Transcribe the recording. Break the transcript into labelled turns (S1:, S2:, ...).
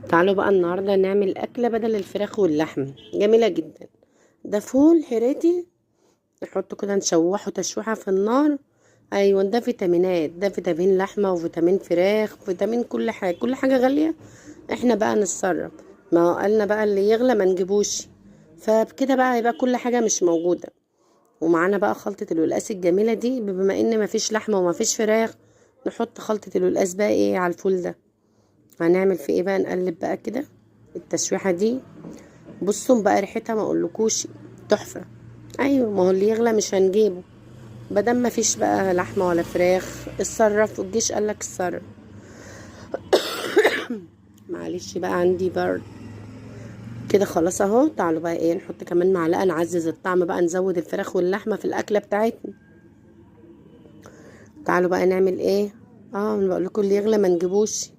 S1: تعالوا بقى النهاردة نعمل أكلة بدل الفراخ واللحم جميلة جدا. ده فول حراتي، نحطه كده نشوحه تشويحة في النار. أيوة، ده فيتامينات، ده فيتامين لحمة وفيتامين فراخ وفيتامين كل حاجة، كل حاجة غالية. احنا بقى نتصرف، ما هو قالنا بقى اللي يغلى ما نجيبوش، فبكده بقى يبقى كل حاجة مش موجودة. ومعانا بقى خلطة القلقاس الجميلة دي، بما ان مفيش لحمة ومفيش فراخ نحط خلطة القلقاس بقى ايه على الفول ده. هنعمل في ايه بقى؟ نقلب بقى كده التشويحة دي. بصوا بقى ريحتها ما اقولكوش، تحفة. ايوه، ما هو اللي يغلى مش هنجيبه، بدل ما فيش بقى لحمة ولا فراخ. اتصرف، والجيش قالك اتصرف. معلش بقى عندي برد كده. خلاص اهو. تعالوا بقى ايه، نحط كمان معلقة نعزز الطعم بقى، نزود الفراخ واللحمة في الاكلة بتاعتنا. تعالوا بقى نعمل ايه. بقول لكم اللي يغلى ما نجيبوش.